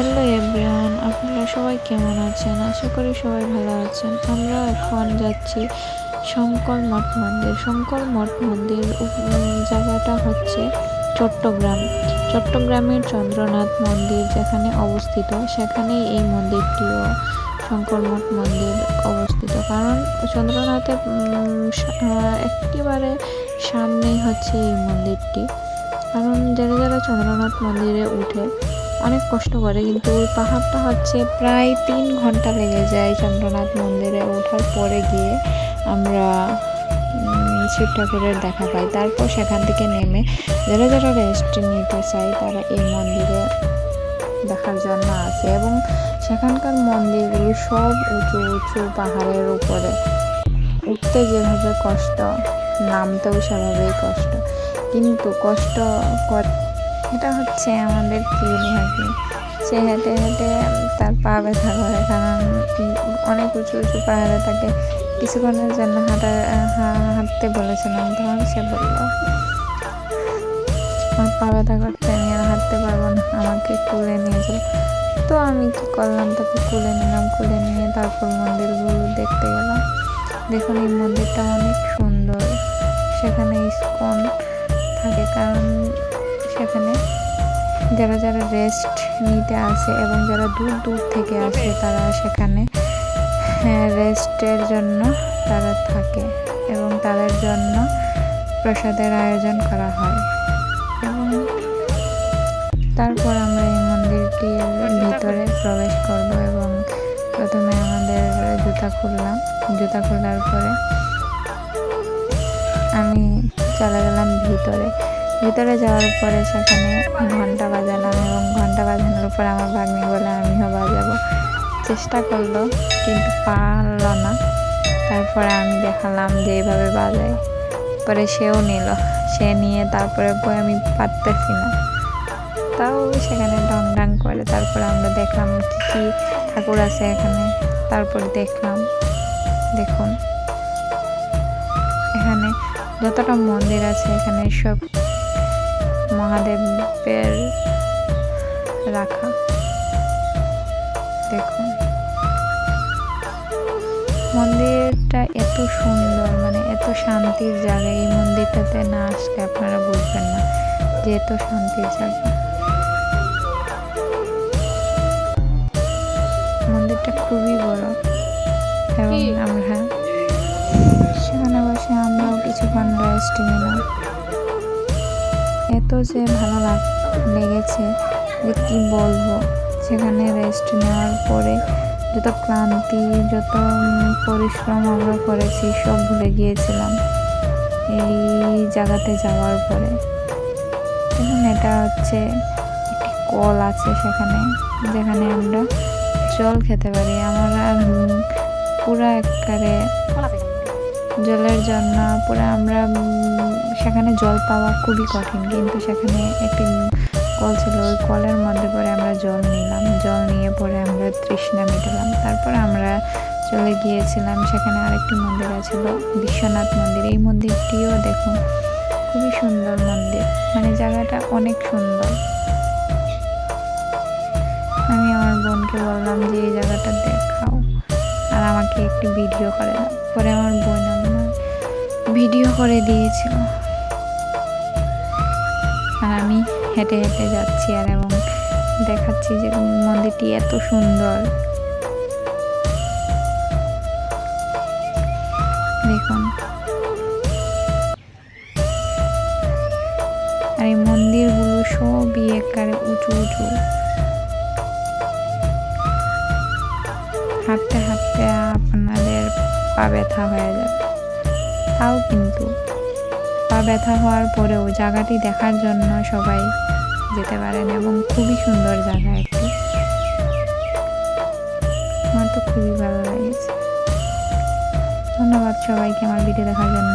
Hello everyone, আপনারা সবাই কেমন আছেন? আশা করি সবাই ভালো আছেন। আমরা এখন যাচ্ছি শঙ্কর মঠ মন্দির। শঙ্কর মঠ মন্দির জায়গাটা হচ্ছে চট্টগ্রাম। চট্টগ্রামের চন্দ্রনাথ মন্দির যেখানে অবস্থিত, সেখানেই এই মন্দিরটিও শঙ্কর মঠ মন্দির অবস্থিত। কারণ চন্দ্রনাথের একেবারে সামনেই হচ্ছে এই মন্দিরটি। কারণ যারা যারা চন্দ্রনাথ মন্দিরে উঠে অনেক কষ্ট করে, কিন্তু ওই পাহাড়টা হচ্ছে প্রায় 3 ঘন্টা লেগে যায় চন্দ্রনাথ মন্দিরে ওঠার পরে গিয়ে আমরা শিব ঠাকুরের দেখা পাই। তারপর সেখান থেকে নেমে যারা যারা রেস্ট নিতে চায় তারা এই মন্দিরে দেখার জন্য আসে। এবং সেখানকার মন্দিরগুলো সব উঁচু উঁচু পাহাড়ের উপরে, উঠতে যেভাবে কষ্ট, নামতেও সেভাবেই কষ্ট। কিন্তু কষ্ট এটা হচ্ছে আমাদের কিভাবে সে হেঁটে হেঁটে তার পা ব্যথা করে, কারণ অনেক উঁচু উঁচু পাহাড়ে তাকে কিছুক্ষণের জন্য হাঁটতে বলেছিলাম, তখন সে বললো আমার পা ব্যথা করতে, আমি আর হাঁটতে পারবো না, আমাকে কুলে নিয়ে যাও। তো আমি কি করলাম, তাকে কুলে নিলাম। কুলে নিয়ে তারপর মন্দিরগুলো দেখতে গেলাম। দেখুন এই মন্দিরটা অনেক সুন্দর। সেখানে ইস্কন থাকে, কারণ সেখানে যারা যারা রেস্ট নিতে আসে এবং যারা দূর দূর থেকে আসে তারা সেখানে রেস্টের জন্য তারা থাকে এবং তাদের জন্য প্রসাদের আয়োজন করা হয়। এবং তারপর আমরা এই মন্দিরটির ভিতরে প্রবেশ করব এবং প্রথমে আমাদের জুতা খুললাম। জুতা খোলার পরে আমি চলে গেলাম ভিতরে যাওয়ার পরে সেখানে ঘন্টা বাজালাম এবং ঘন্টা বাজানোর পর আমার ভাগ্নি বলে আমিও বাজাবো। চেষ্টা করলো কিন্তু পারলো না। তারপরে আমি দেখালাম যে এইভাবে বাজাই, পরে সেও নিল। সে নিয়ে তারপরে আমি পারতেছি না, তাও সেখানে ডং ডাং করে। তারপরে আমরা দেখলাম কি ঠাকুর আছে এখানে। তারপর দেখুন এখানে যতটা মন্দির আছে এখানে সব মহাদেবের রাখা। দেখুন মন্দিরটা এত সুন্দর, মানে এত শান্তির জায়গা। এই মন্দিরটাতে না আসলে আপনারা বুঝবেন না যে এত শান্তির জায়গা। মন্দিরটা খুবই বড় এবং আমরা সেখানে বসে আমরাও কিছুক্ষণ রেস্ট নিলাম। এত যে ভালো লেগেছে যে কি বলবো। সেখানে রেস্ট নেওয়ার পরে যত ক্লান্তি, যত পরিশ্রম আমরা করেছি সব ভুলে গিয়েছিলাম এই জায়গাতে যাওয়ার পরে। এখন এটা হচ্ছে একটি কল আছে সেখানে, যেখানে আমরা জল খেতে পারি। আমরা পুরা একবারে জলের জন্য আমরা সেখানে জল পাওয়া খুবই কঠিন, কিন্তু সেখানে একটি কল ছিল। ওই কলের মধ্যে পরে আমরা জল নিলাম। জল নিয়ে পরে আমরা তৃষ্ণা মেটালাম। তারপর আমরা চলে গিয়েছিলাম সেখানে আরেকটি মন্দির আছিল, বিশ্বনাথ মন্দির। এই মন্দিরটিও দেখুন খুবই সুন্দর মন্দির, মানে জায়গাটা অনেক সুন্দর। আমি আমার বোনকে বললাম যে এই জায়গাটা দেখাও আর আমাকে একটি ভিডিও করে দাও। পরে আমার বোন আমার ভিডিও করে দিয়েছিল। আর আমি হেঁটে হেঁটে যাচ্ছি আর এবং দেখাচ্ছি যে মন্দিরটি এত সুন্দর। দেখুন আর এই মন্দিরগুলো সবই একেবারে উঁচু উঁচু। হাঁটতে হাঁটতে আপনাদের পা ব্যথা হয়ে যাবে, তাও কিন্তু পা ব্যথা হওয়ার পরেও জায়গাটি দেখার জন্য সবাই যেতে পারেন এবং খুবই সুন্দর জায়গা একটি। আমার তো খুবই ভালো লেগেছে। ধন্যবাদ সবাইকে আমার ভিডিও দেখার জন্য।